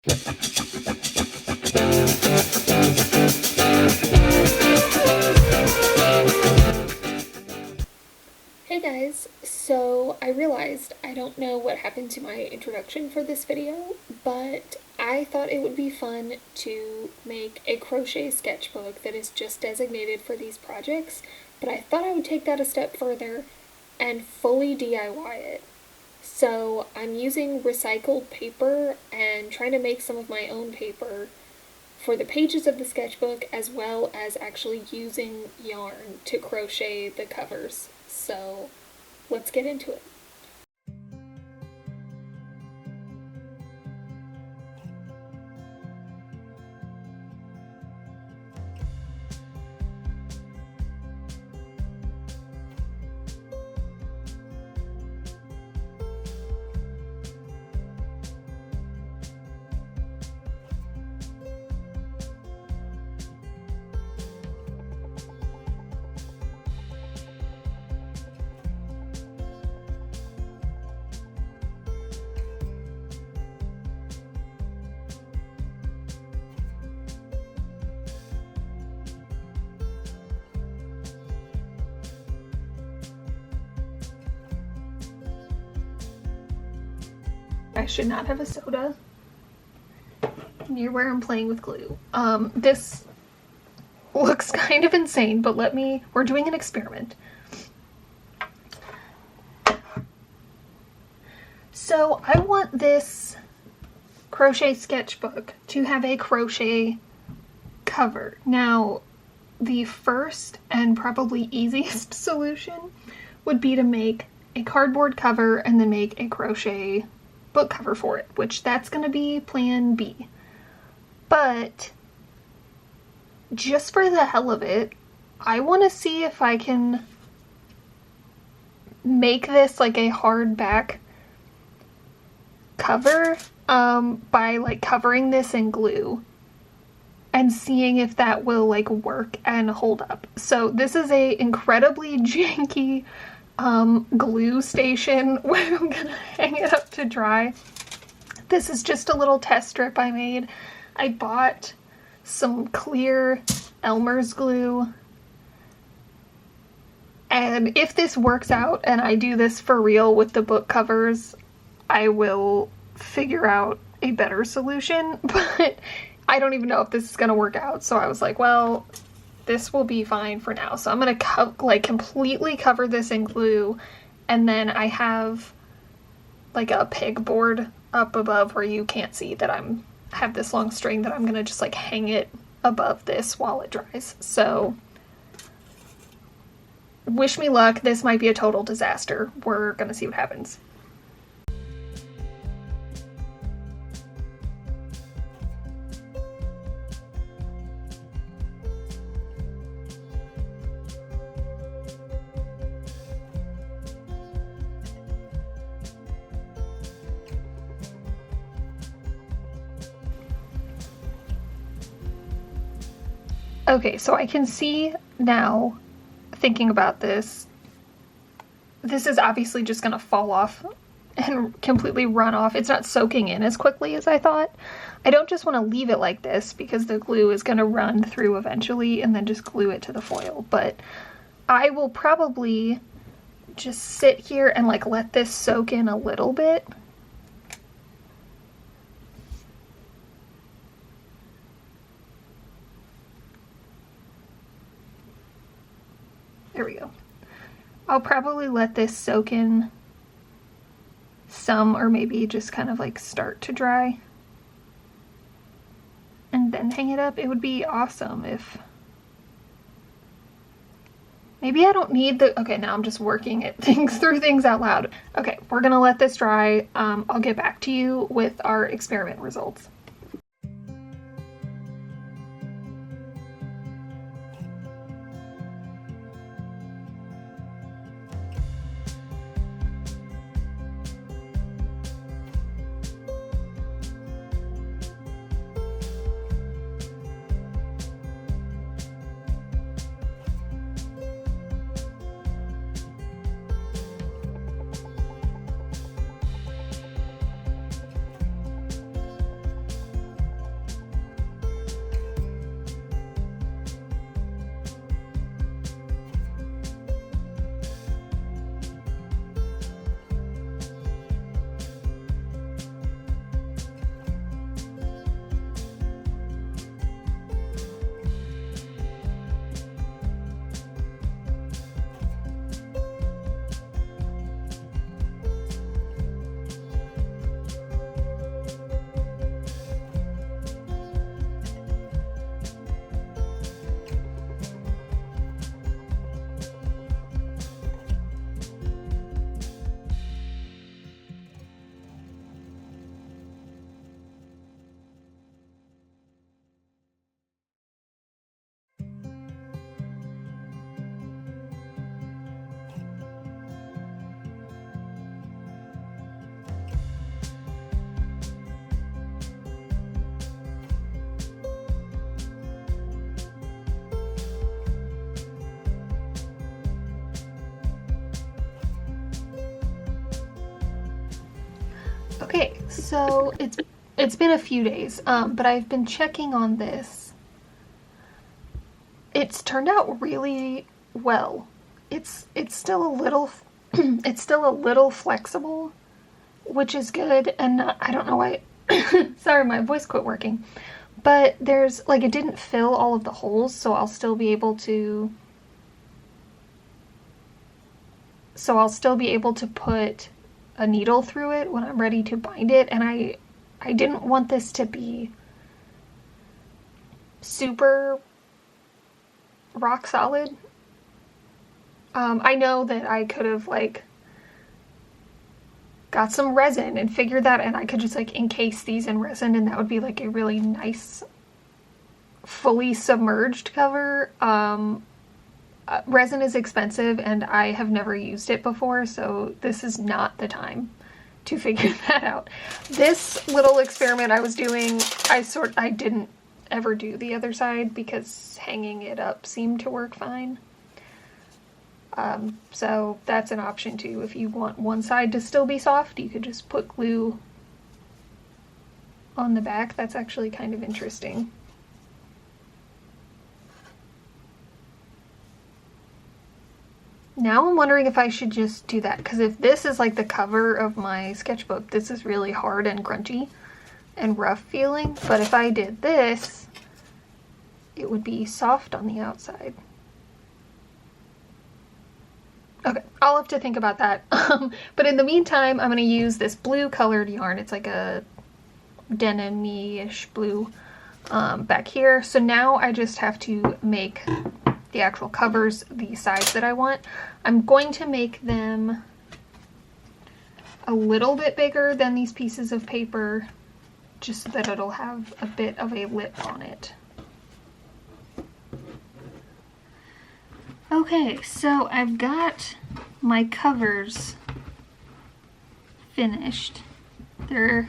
Hey guys, so I realized I don't know what happened to my introduction for this video, but I thought it would be fun to make a crochet sketchbook that is just designated for these projects, but I thought I would take that a step further and fully DIY it. So I'm using recycled paper and trying to make some of my own paper for the pages of the sketchbook, as well as actually using yarn to crochet the covers. So let's get into it. I should not have a soda near where I'm playing with glue. This looks kind of insane, but we're doing an experiment. So I want this crochet sketchbook to have a crochet cover. Now, the first and probably easiest solution would be to make a cardboard cover and then make a crochet book cover for it, which that's going to be plan B. But just for the hell of it, I want to see if I can make this like a hardback cover by like covering this in glue and seeing if that will like work and hold up. So this is a incredibly janky glue station where I'm gonna hang it up to dry. This is just a little test strip I made. I bought some clear Elmer's glue, and if this works out and I do this for real with the book covers, I will figure out a better solution, but I don't even know if this is gonna work out. So I was like, well, this will be fine for now. So I'm gonna completely cover this in glue, and then I have like a pegboard up above where you can't see that I have this long string that I'm gonna just like hang it above this while it dries. So wish me luck. This might be a total disaster. We're gonna see what happens. Okay, so I can see now, thinking about this, this is obviously just gonna fall off and completely run off. It's not soaking in as quickly as I thought. I don't just want to leave it like this because the glue is gonna run through eventually and then just glue it to the foil, but I will probably just sit here and like let this soak in a little bit. There we go. I'll probably let this soak in some, or maybe just kind of like start to dry and then hang it up. It would be awesome if maybe I don't need the, okay, now I'm just working at through things out loud. Okay, we're gonna let this dry. I'll get back to you with our experiment results. So it's been a few days, but I've been checking on this. It's turned out really well. It's still a little it's still a little flexible, which is good, and I don't know why sorry, my voice quit working. But there's like, it didn't fill all of the holes, so I'll still be able to put a needle through it when I'm ready to bind it. And I didn't want this to be super rock solid. I know that I could have like got some resin and figured that, and I could just like encase these in resin, and that would be like a really nice fully submerged cover. Resin is expensive and I have never used it before, so this is not the time to figure that out. This little experiment I was doing, I didn't ever do the other side because hanging it up seemed to work fine. So that's an option too. If you want one side to still be soft, you could just put glue on the back. That's actually kind of interesting. Now I'm wondering if I should just do that, because if this is like the cover of my sketchbook, this is really hard and crunchy and rough feeling, but if I did this, it would be soft on the outside. Okay, I'll have to think about that. But in the meantime, I'm going to use this blue colored yarn. It's like a denim-y-ish blue back here. So now I just have to make the actual covers the size that I want. I'm going to make them a little bit bigger than these pieces of paper, just so that it'll have a bit of a lip on it. Okay, so I've got my covers finished. The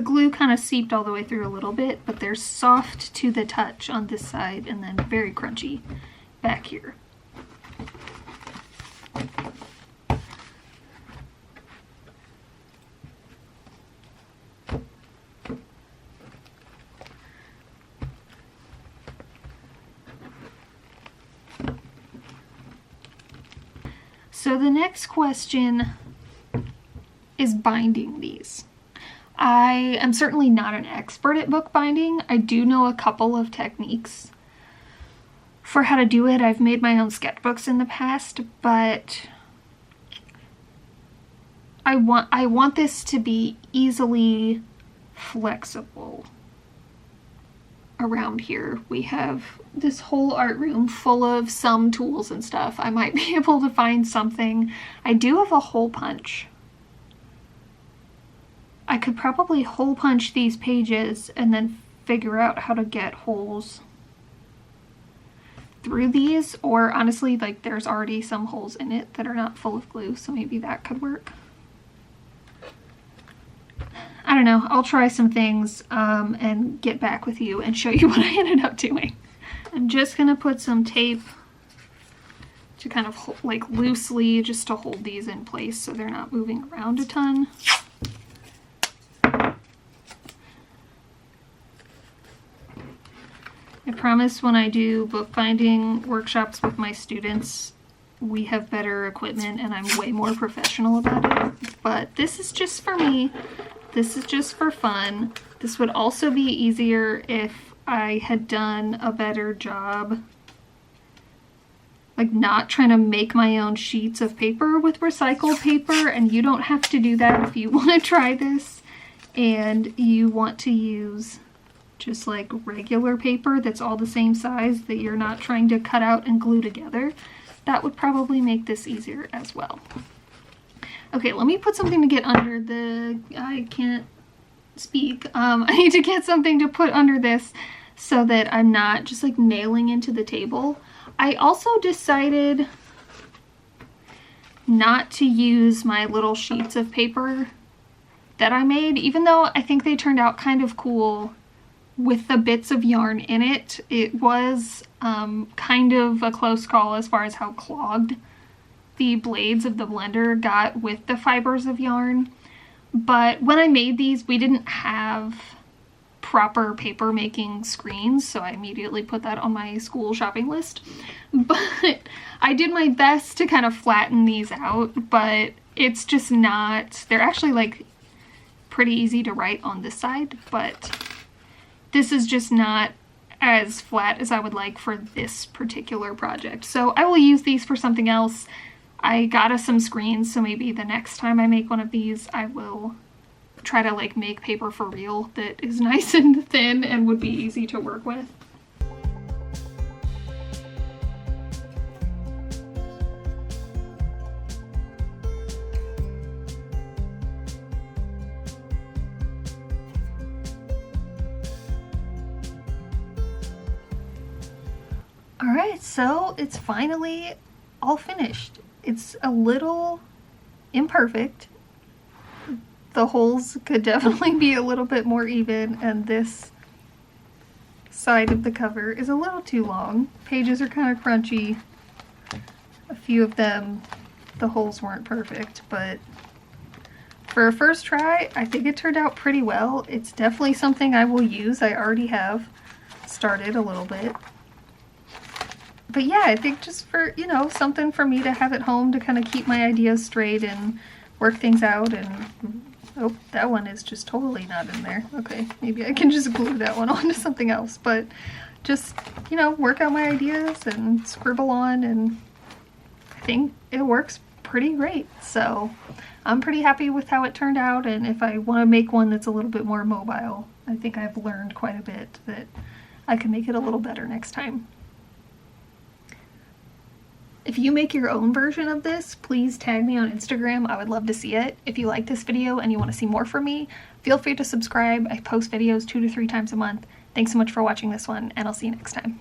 glue kind of seeped all the way through a little bit, but they're soft to the touch on this side and then very crunchy back here. So the next question is binding these. I am certainly not an expert at bookbinding. I do know a couple of techniques for how to do it. I've made my own sketchbooks in the past, but I want this to be easily flexible. Around here we have this whole art room full of some tools and stuff. I might be able to find something. I do have a hole punch. I could probably hole punch these pages and then figure out how to get holes through these, or honestly, like, there's already some holes in it that are not full of glue, so maybe that could work. I don't know, I'll try some things and get back with you and show you what I ended up doing. I'm just gonna put some tape to kind of like loosely, just to hold these in place so they're not moving around a ton. I promise when I do bookbinding workshops with my students, we have better equipment and I'm way more professional about it. But this is just for me. This is just for fun. This would also be easier if I had done a better job, like not trying to make my own sheets of paper with recycled paper, and you don't have to do that if you want to try this and you want to use just like regular paper that's all the same size that you're not trying to cut out and glue together. That would probably make this easier as well. Okay, let me put something to get under the, I can't speak. I need to get something to put under this so that I'm not just like nailing into the table. I also decided not to use my little sheets of paper that I made, even though I think they turned out kind of cool with the bits of yarn in it. It was kind of a close call as far as how clogged the blades of the blender got with the fibers of yarn. But when I made these, we didn't have proper paper making screens, so I immediately put that on my school shopping list. But I did my best to kind of flatten these out, but it's just not, they're actually like pretty easy to write on this side, but this is just not as flat as I would like for this particular project. So I will use these for something else. I got us some screens, so maybe the next time I make one of these, I will try to like make paper for real that is nice and thin and would be easy to work with. Alright, so it's finally all finished. It's a little imperfect. The holes could definitely be a little bit more even, and this side of the cover is a little too long. Pages are kind of crunchy. A few of them, the holes weren't perfect, but for a first try, I think it turned out pretty well. It's definitely something I will use. I already have started a little bit. But yeah, I think just for, you know, something for me to have at home to kind of keep my ideas straight and work things out. And oh, that one is just totally not in there. Okay, maybe I can just glue that one onto something else. But just, you know, work out my ideas and scribble on, and I think it works pretty great. So I'm pretty happy with how it turned out, and if I want to make one that's a little bit more mobile, I think I've learned quite a bit that I can make it a little better next time. If you make your own version of this, please tag me on Instagram. I would love to see it. If you like this video and you want to see more from me, feel free to subscribe. I post videos 2 to 3 times a month. Thanks so much for watching this one, and I'll see you next time.